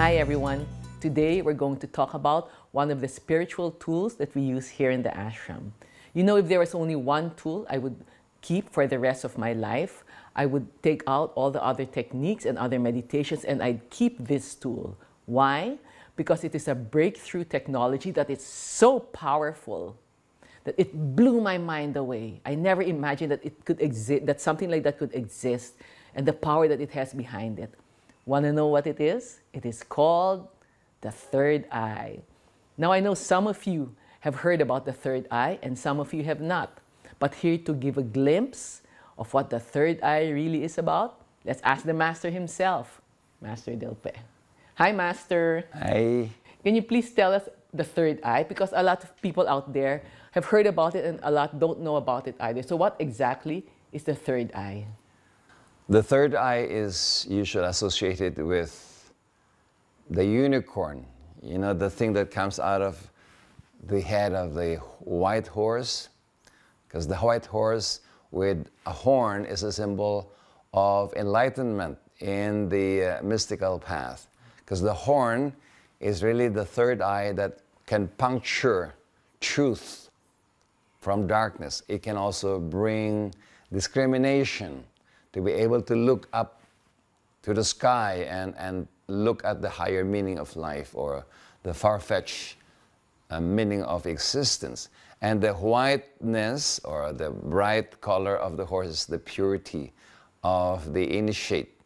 Hi everyone. Today we're going to talk about one of the spiritual tools that we use here in the ashram. You know, if there was only one tool I would keep for the rest of my life, I would take out all the other techniques and other meditations and I'd keep this tool. Why? Because it is a breakthrough technology that is so powerful that it blew my mind away. I never imagined that it could exist, that something like that could exist, and the power that it has behind it. Want to know what it is? It is called the third eye. Now I know some of you have heard about the third eye and some of you have not. But here to give a glimpse of what the third eye really is about, let's ask the master himself, Master Delpe. Hi, Master. Hi. Can you please tell us the third eye? Because a lot of people out there have heard about it and a lot don't know about it either. So what exactly is the third eye? The third eye is usually associated with the unicorn. You know, the thing that comes out of the head of the white horse. Because the white horse with a horn is a symbol of enlightenment in the mystical path. Because the horn is really the third eye that can puncture truth from darkness. It can also bring discrimination, to be able to look up to the sky and look at the higher meaning of life or the far-fetched meaning of existence. And the whiteness or the bright color of the horse is the purity of the initiate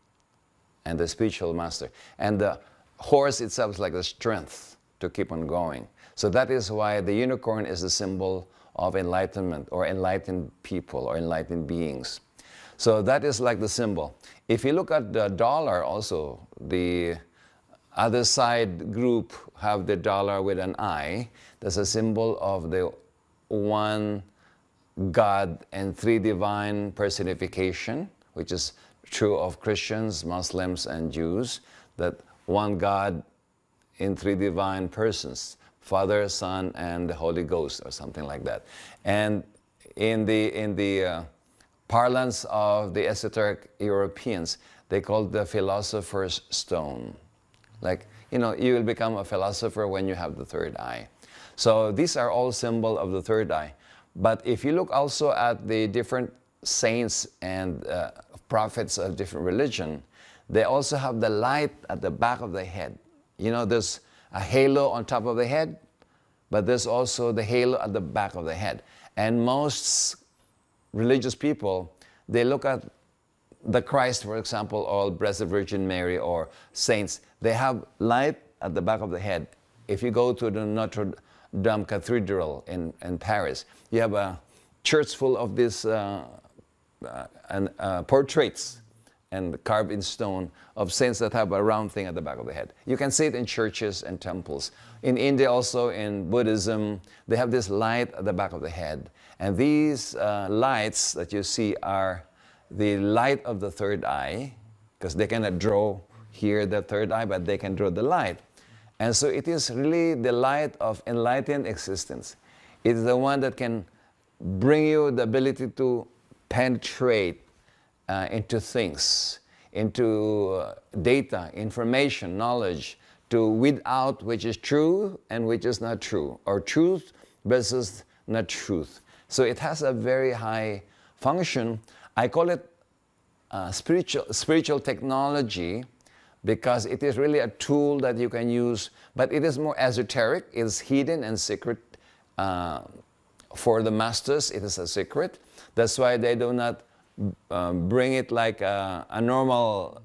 and the spiritual master. And the horse itself is like the strength to keep on going. So that is why the unicorn is the symbol of enlightenment or enlightened people or enlightened beings. So that is like the symbol. If you look at the dollar also, the other side group have the dollar with an eye. That's a symbol of the one God and three divine personification, which is true of Christians, Muslims, and Jews, that one God in three divine persons, Father, Son, and the Holy Ghost, or something like that. And in the parlance of the esoteric Europeans, they call the philosopher's stone. Like, you know, you will become a philosopher when you have the third eye. So these are all symbols of the third eye. But if you look also at the different saints and prophets of different religion, they also have the light at the back of the head. You know, there's a halo on top of the head, but there's also the halo at the back of the head. And most religious people, they look at the Christ, for example, or Blessed Virgin Mary or saints. They have light at the back of the head. If you go to the Notre Dame Cathedral in Paris, you have a church full of these portraits and carved in stone of saints that have a round thing at the back of the head. You can see it in churches and temples. In India also, in Buddhism, they have this light at the back of the head. And these lights that you see are the light of the third eye, because they cannot draw here the third eye, but they can draw the light. And so it is really the light of enlightened existence. It is the one that can bring you the ability to penetrate into things, into data, information, knowledge, to weed out which is true and which is not true, or truth versus not truth. So it has a very high function. I call it spiritual technology because it is really a tool that you can use, but it is more esoteric. It is hidden and secret. For the masters, it is a secret. That's why they do not bring it like a normal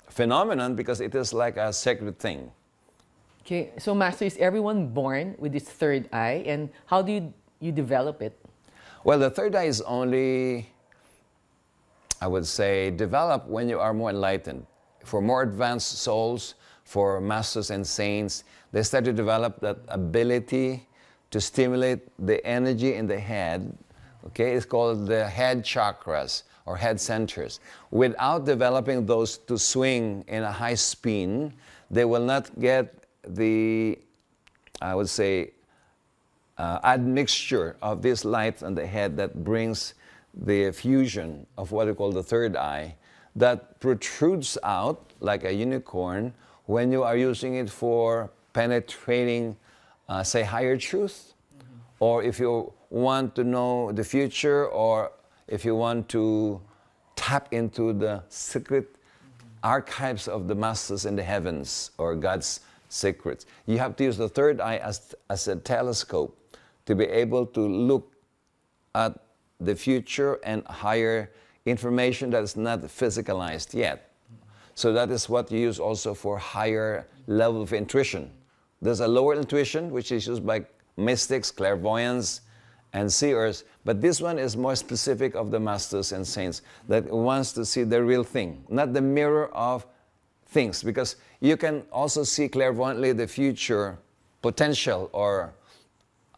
phenomenon, because it is like a sacred thing. Okay, so Master, is everyone born with this third eye, and how do you develop it? Well, the third eye is only, I would say, developed when you are more enlightened. For more advanced souls, for masters and saints, they start to develop that ability to stimulate the energy in the head. Okay, it's called the head chakras or head centers. Without developing those to swing in a high spin, they will not get the, I would say, admixture of this light on the head that brings the fusion of what we call the third eye, that protrudes out like a unicorn when you are using it for penetrating, say, higher truth, or if you want to know the future, or if you want to tap into the secret archives of the masters in the heavens, or God's secrets. You have to use the third eye as a telescope to be able to look at the future and higher information that is not physicalized yet. So that is what you use also for higher level of intuition. There's a lower intuition, which is used by mystics, clairvoyants, and seers, but this one is more specific of the masters and saints that wants to see the real thing, not the mirror of things, because you can also see clairvoyantly the future potential, or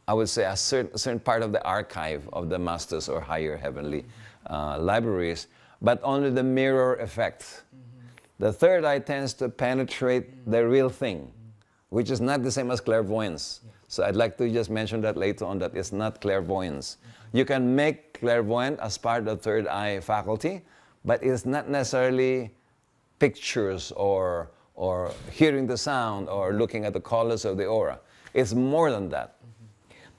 I would say a certain part of the archive of the masters or higher heavenly libraries, but only the mirror effect. The third eye tends to penetrate the real thing, which is not the same as clairvoyance. So I'd like to just mention that later on, that it's not clairvoyance. You can make clairvoyant as part of the third eye faculty, but it's not necessarily pictures or hearing the sound or looking at the colors of the aura. It's more than that.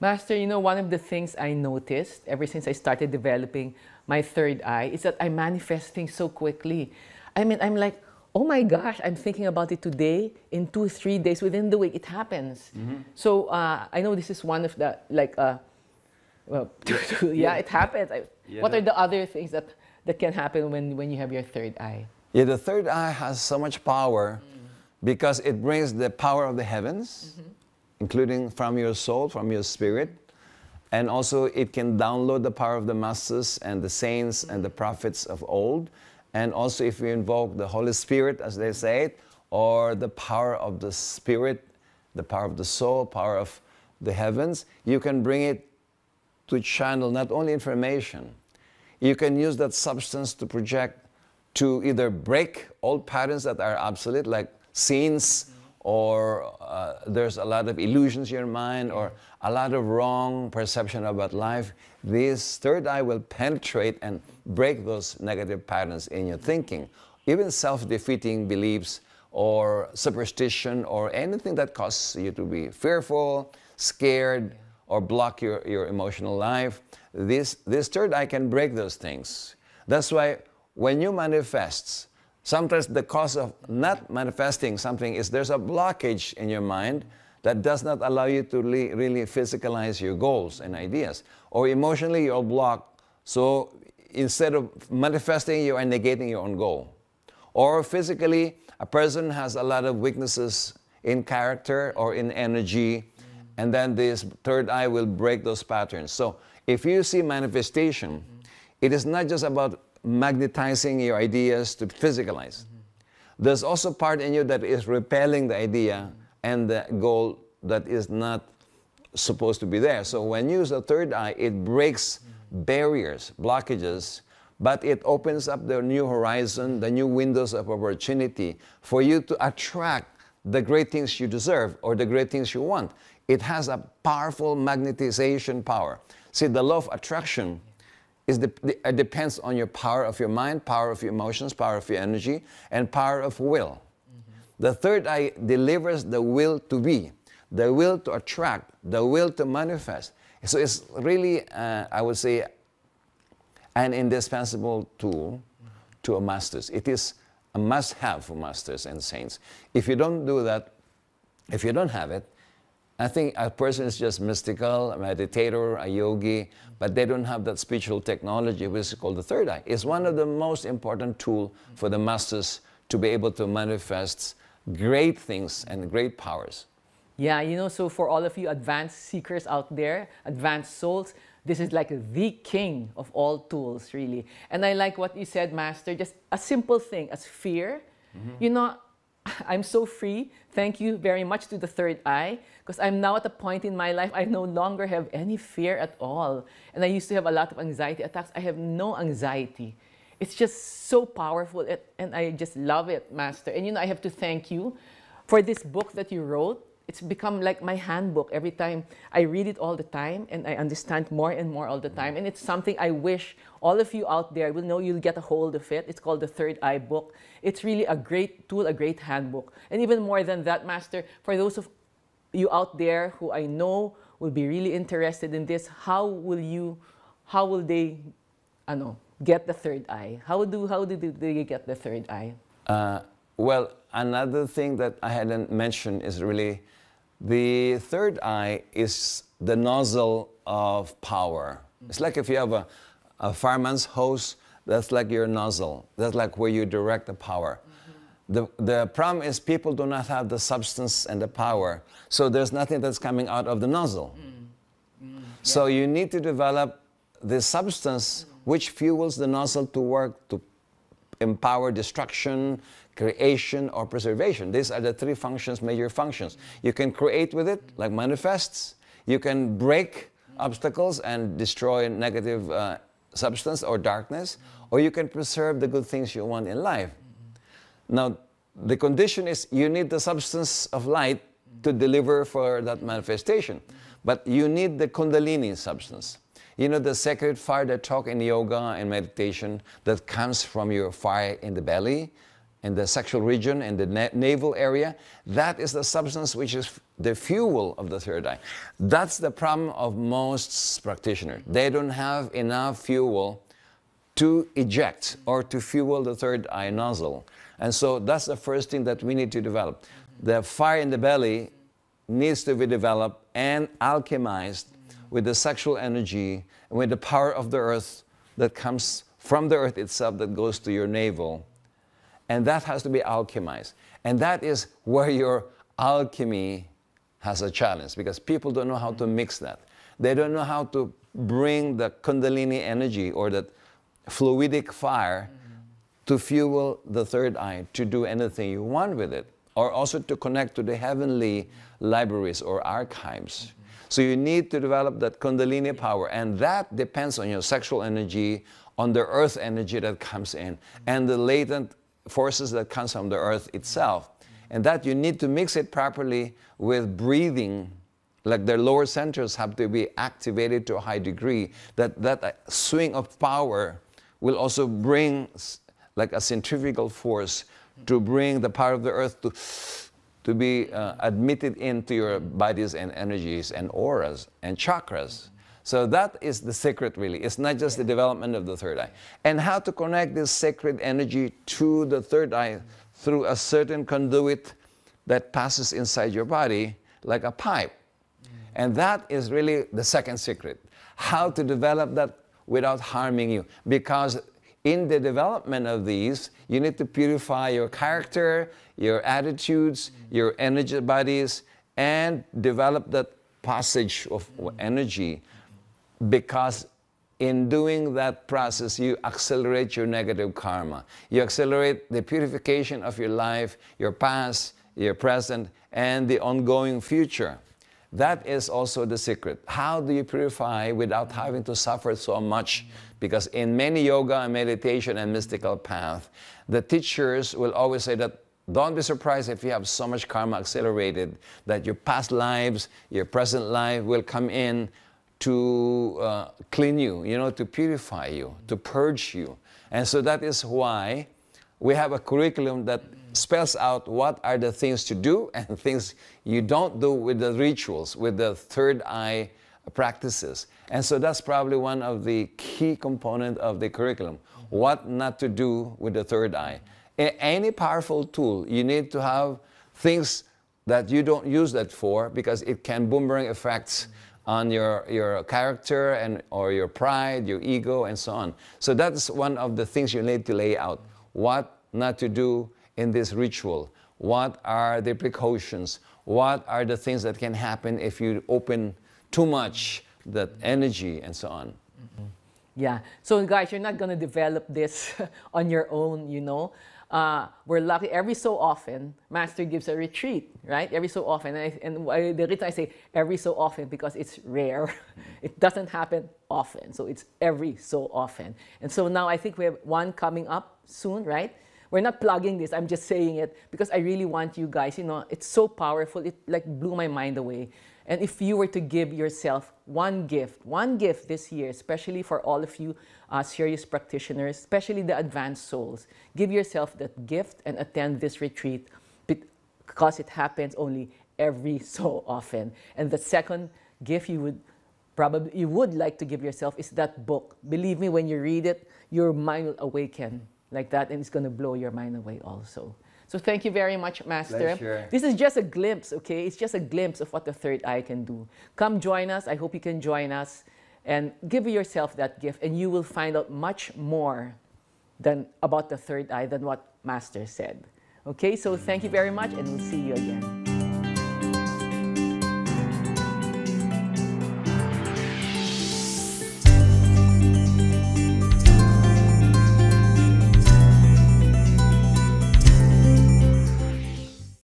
Master, you know, one of the things I noticed ever since I started developing my third eye is that I'm manifesting so quickly. I mean, I'm like, oh my gosh, I'm thinking about it today. In 2-3 days, within the week, it happens. So I know this is one of the, like, well, yeah, it happens. What are the other things that can happen when you have your third eye? Yeah, the third eye has so much power because it brings the power of the heavens, including from your soul, from your spirit. And also it can download the power of the masters and the saints and the prophets of old. And also if you invoke the Holy Spirit, as they say it, or the power of the spirit, the power of the soul, power of the heavens, you can bring it to channel not only information, you can use that substance to project, to either break old patterns that are obsolete, like scenes, or there's a lot of illusions in your mind, or a lot of wrong perception about life. This third eye will penetrate and break those negative patterns in your thinking. Even self-defeating beliefs or superstition or anything that causes you to be fearful, scared, or block your emotional life. This third eye can break those things. That's why when you manifest, sometimes the cause of not manifesting something is there's a blockage in your mind that does not allow you to really physicalize your goals and ideas. Or emotionally, you're blocked, so instead of manifesting, you are negating your own goal. Or physically, a person has a lot of weaknesses in character or in energy, and then this third eye will break those patterns. So if you see manifestation, it is not just about magnetizing your ideas to physicalize. There's also part in you that is repelling the idea and the goal that is not supposed to be there. So when you use the third eye, it breaks barriers, blockages, but it opens up the new horizon, the new windows of opportunity for you to attract the great things you deserve or the great things you want. It has a powerful magnetization power. See, the law of attraction depends on your power of your mind, power of your emotions, power of your energy, and power of will. The third eye delivers the will to be, the will to attract, the will to manifest. So it's really, I would say, an indispensable tool to a masters. It is a must-have for masters and saints. If you don't do that, if you don't have it, I think a person is just mystical, a meditator, a yogi, but they don't have that spiritual technology, which is called the third eye. It's one of the most important tools for the masters to be able to manifest great things and great powers. Yeah, you know, so for all of you advanced seekers out there, advanced souls, this is like the king of all tools, really. And I like what you said, Master, just a simple thing as fear. You know, I'm so free. Thank you very much to the third eye, because I'm now at a point in my life I no longer have any fear at all. And I used to have a lot of anxiety attacks. I have no anxiety. It's just so powerful, and I just love it, Master. And you know, I have to thank you for this book that you wrote. it's become like my handbook. Every time I read it all the time, and I understand more and more all the time. And it's something I wish all of you out there will know. You'll get a hold of it. It's called the Third Eye book. It's really a great tool, a great handbook. And even more than that, Master, for those of you out there who I know will be really interested in this, how will they, get the third eye? How do they get the third eye? Well, another thing that I hadn't mentioned is really the third eye is the nozzle of power. It's like if you have a fireman's hose, that's like your nozzle. That's like where you direct the power. The problem is people do not have the substance and the power, so there's nothing that's coming out of the nozzle. So you need to develop the substance which fuels the nozzle to work to empower destruction, creation, or preservation. These are the three functions, major functions. You can create with it, like manifests. You can break obstacles and destroy negative substance or darkness, or you can preserve the good things you want in life. Now, the condition is you need the substance of light to deliver for that manifestation, but you need the Kundalini substance. You know, the sacred fire that talk in yoga and meditation that comes from your fire in the belly, in the sexual region, in the navel area, that is the substance which is the fuel of the third eye. That's the problem of most practitioners. They don't have enough fuel to eject or to fuel the third eye nozzle. And so that's the first thing that we need to develop. The fire in the belly needs to be developed and alchemized with the sexual energy and with the power of the earth that comes from the earth itself that goes to your navel. And that has to be alchemized. And that is where your alchemy has a challenge, because people don't know how to mix that. They don't know how to bring the Kundalini energy or that fluidic fire to fuel the third eye, to do anything you want with it, or also to connect to the heavenly libraries or archives. So you need to develop that Kundalini power, and that depends on your sexual energy, on the earth energy that comes in, and the latent forces that comes from the earth itself. And that you need to mix it properly with breathing, like the lower centers have to be activated to a high degree, that swing of power will also bring like a centrifugal force to bring the power of the earth to be admitted into your bodies and energies and auras and chakras. So that is the secret, really. It's not just the development of the third eye. And how to connect this sacred energy to the third eye through a certain conduit that passes inside your body like a pipe. And that is really the second secret. How to develop that without harming you. Because in the development of these, you need to purify your character, your attitudes, your energy bodies, and develop that passage of energy. Because in doing that process, you accelerate your negative karma. You accelerate the purification of your life, your past, your present, and the ongoing future. That is also the secret. How do you purify without having to suffer so much? Because in many yoga and meditation and mystical path, the teachers will always say that don't be surprised if you have so much karma accelerated, that your past lives, your present life will come in to clean you, to purify you, to purge you. And so that is why we have a curriculum that spells out what are the things to do and things you don't do with the rituals, with the third eye practices. And so that's probably one of the key components of the curriculum, what not to do with the third eye. In any powerful tool, you need to have things that you don't use that for, because it can boomerang effects on your character and or your pride, your ego, and so on. So that's one of the things you need to lay out. What not to do in this ritual? What are the precautions? What are the things that can happen if you open too much that energy and so on? Yeah. So guys, you're not going to develop this on your own, We're lucky every so often, Master gives a retreat, right? Every so often. The reason I say every so often, because it's rare. It doesn't happen often. So it's every so often. And so now I think we have one coming up soon, right? we're not plugging this. I'm just saying it because I really want you guys, you know, it's so powerful. It like blew my mind away. And if you were to give yourself one gift this year, especially for all of you serious practitioners, especially the advanced souls, give yourself that gift and attend this retreat because it happens only every so often. And the second gift you would like to give yourself is that book. Believe me, when you read it, your mind will awaken like that, and it's going to blow your mind away also. So thank you very much, Master. Pleasure. This is just a glimpse, okay? It's just a glimpse of what the third eye can do. Come join us. I hope you can join us and give yourself that gift, and you will find out much more about the third eye than what Master said. Okay, so thank you very much, and we'll see you again.